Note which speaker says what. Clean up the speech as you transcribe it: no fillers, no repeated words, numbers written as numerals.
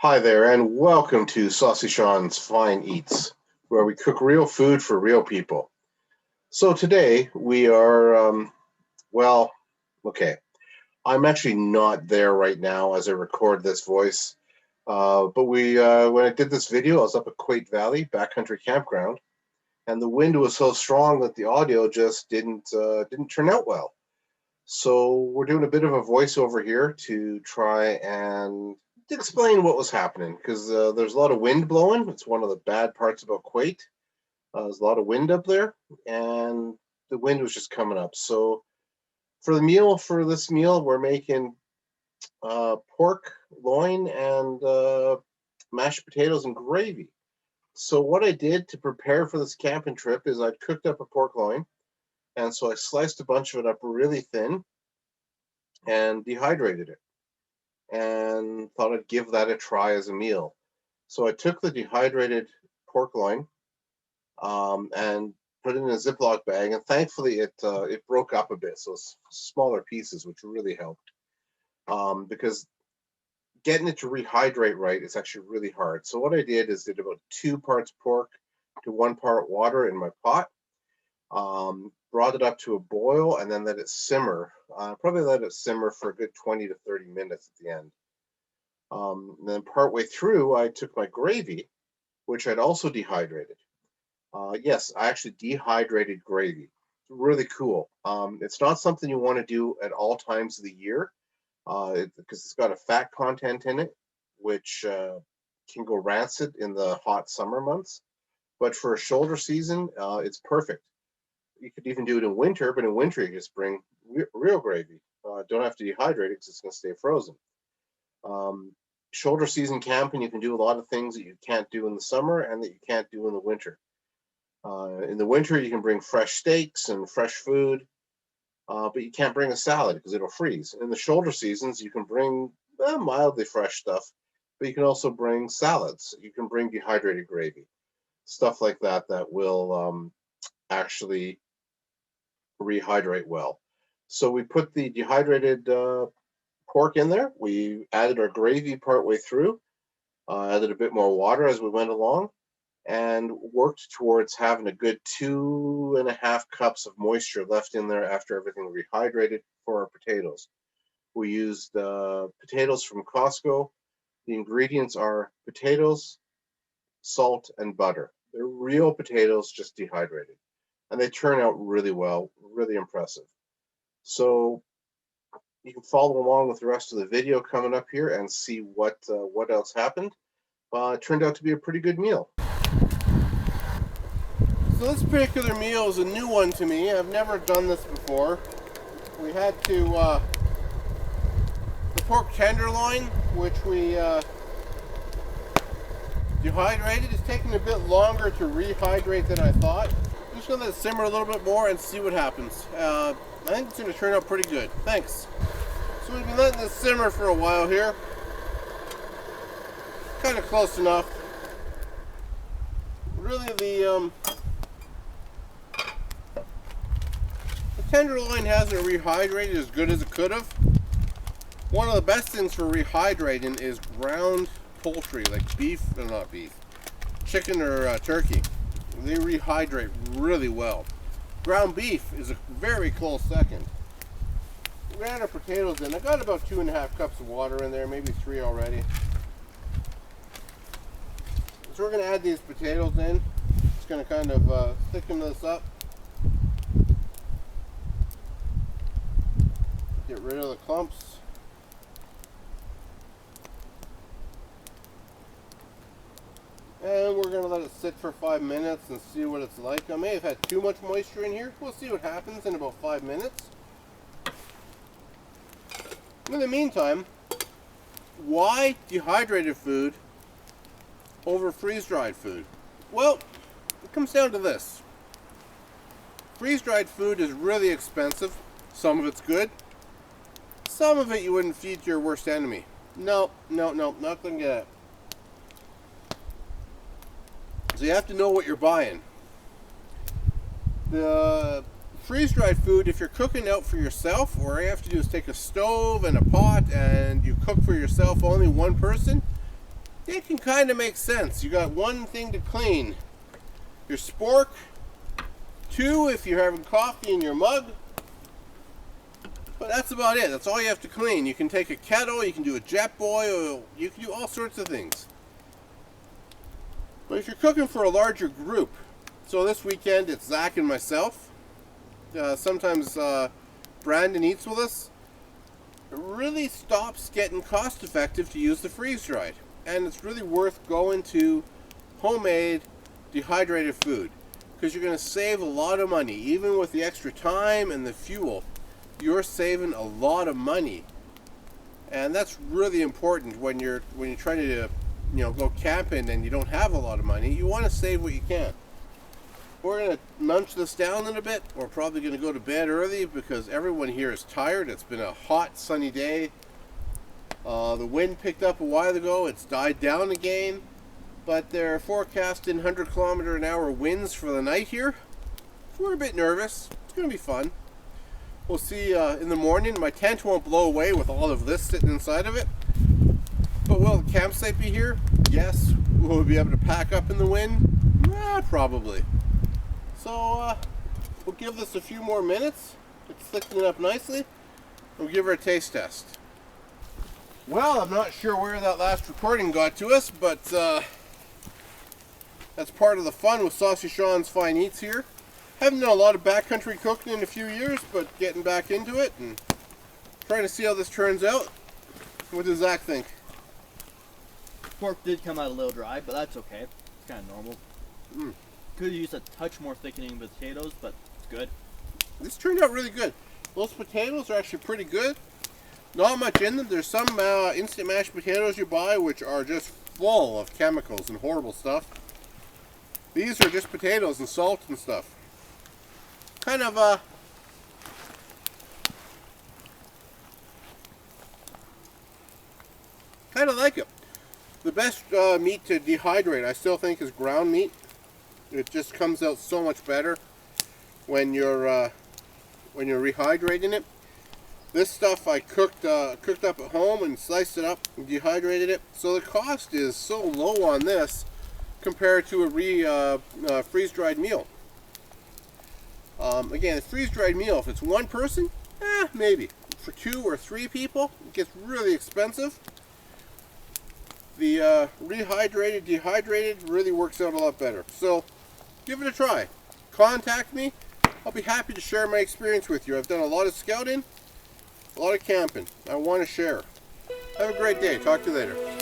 Speaker 1: Hi there, and welcome to Saucy Sean's Fine Eats, where we cook real food for real people. So today we are, well, okay, I'm actually not there right now as I record this voice, but when I did this video, I was up at Quate Valley Backcountry Campground, and the wind was so strong that the audio just didn't turn out well. So we're doing a bit of a voiceover here to try and explain what was happening because there's a lot of wind blowing. It's one of the bad parts about Kuwait. There's a lot of wind up there, and the wind was just coming up. So for this meal, we're making pork loin and mashed potatoes and gravy. So what I did to prepare for this camping trip is I cooked up a pork loin, and so I sliced a bunch of it up really thin and dehydrated it, and thought I'd give that a try as a meal. So I took the dehydrated pork loin and put it in a Ziploc bag, and thankfully it broke up a bit, so it's smaller pieces, which really helped. Because getting it to rehydrate right is actually really hard. So what I did is did about 2 parts pork to 1 part water in my pot. Brought it up to a boil and then let it simmer. Probably let it simmer for a good 20 to 30 minutes at the end. Then partway through, I took my gravy, which I'd also dehydrated. Yes, I actually dehydrated gravy. It's really cool. It's not something you want to do at all times of the year because it's got a fat content in it, which can go rancid in the hot summer months. But for a shoulder season, it's perfect. You could even do it in winter, but in winter you just bring real gravy. Don't have to dehydrate it because it's going to stay frozen. Shoulder season camping, you can do a lot of things that you can't do in the summer and that you can't do in the winter. In the winter, you can bring fresh steaks and fresh food, but you can't bring a salad because it'll freeze. In the shoulder seasons, you can bring mildly fresh stuff, but you can also bring salads. You can bring dehydrated gravy, stuff like that that will actually rehydrate well. So we put the dehydrated pork in there. We added our gravy partway through, added a bit more water as we went along, and worked towards having a good 2.5 cups of moisture left in there after everything rehydrated for our potatoes. We used potatoes from Costco. The ingredients are potatoes, salt, and butter. They're real potatoes, just dehydrated. And they turn out really well, really impressive. So you can follow along with the rest of the video coming up here and see what else happened. It turned out to be a pretty good meal. So this particular meal is a new one to me. I've never done this before. We had to the pork tenderloin, which we dehydrated, is taking a bit longer to rehydrate than I thought. I'm just gonna let it simmer a little bit more and see what happens. I think it's gonna turn out pretty good. Thanks. So we've been letting this simmer for a while here. Kind of close enough. Really, the tenderloin hasn't rehydrated as good as it could have. One of the best things for rehydrating is ground poultry, like beef, or not beef, chicken or turkey. They rehydrate really well. Ground beef is a very close second. We add our potatoes in. I got about 2.5 cups of water in there, maybe 3 already. So we're going to add these potatoes in. Just going to kind of thicken this up. Get rid of the clumps. And we're going to let it sit for 5 minutes and see what it's like. I may have had too much moisture in here. We'll see what happens in about 5 minutes. In the meantime, why dehydrated food over freeze-dried food? Well, it comes down to this. Freeze-dried food is really expensive. Some of it's good. Some of it you wouldn't feed to your worst enemy. No, not going to get it. So you have to know what you're buying. The freeze-dried food, if you're cooking out for yourself, or all you have to do is take a stove and a pot and you cook for yourself, only one person, it can kind of make sense. You got one thing to clean. Your spork. Two, if you're having coffee in your mug. But that's about it. That's all you have to clean. You can take a kettle, you can do a jet boil, you can do all sorts of things. But if you're cooking for a larger group, so this weekend it's Zach and myself. Sometimes Brandon eats with us. It really stops getting cost effective to use the freeze-dried. And it's really worth going to homemade dehydrated food, because you're going to save a lot of money. Even with the extra time and the fuel, you're saving a lot of money. And that's really important when you're trying to go camping and you don't have a lot of money. You want to save what you can. We're going to munch this down in a bit. We're probably going to go to bed early because everyone here is tired. It's been a hot, sunny day. The wind picked up a while ago. It's died down again. But they're forecasting 100-kilometer-an-hour winds for the night here. We're a bit nervous. It's going to be fun. We'll see in the morning. My tent won't blow away with all of this sitting inside of it. But will the campsite be here? Yes. Will we be able to pack up in the wind? Probably. So we'll give this a few more minutes. It's thickening up nicely. We'll give her a taste test. Well, I'm not sure where that last recording got to us, but that's part of the fun with Saucy Sean's Fine Eats here. Haven't done a lot of backcountry cooking in a few years, but getting back into it and trying to see how this turns out. What does Zach think?
Speaker 2: Pork did come out a little dry, but that's okay. It's kind of normal. Could use a touch more thickening with potatoes, but it's good.
Speaker 1: This turned out really good. Those potatoes are actually pretty good. Not much in them. There's some instant mashed potatoes you buy which are just full of chemicals and horrible stuff. These are just potatoes and salt and stuff. Kind of like it. The best meat to dehydrate, I still think, is ground meat. It just comes out so much better when you're rehydrating it. This stuff I cooked up at home and sliced it up and dehydrated it. So the cost is so low on this compared to a freeze-dried meal. Again, a freeze-dried meal, if it's one person, maybe. For 2 or 3 people, it gets really expensive. The rehydrated, dehydrated really works out a lot better. So, give it a try. Contact me. I'll be happy to share my experience with you. I've done a lot of scouting, a lot of camping. I want to share. Have a great day. Talk to you later.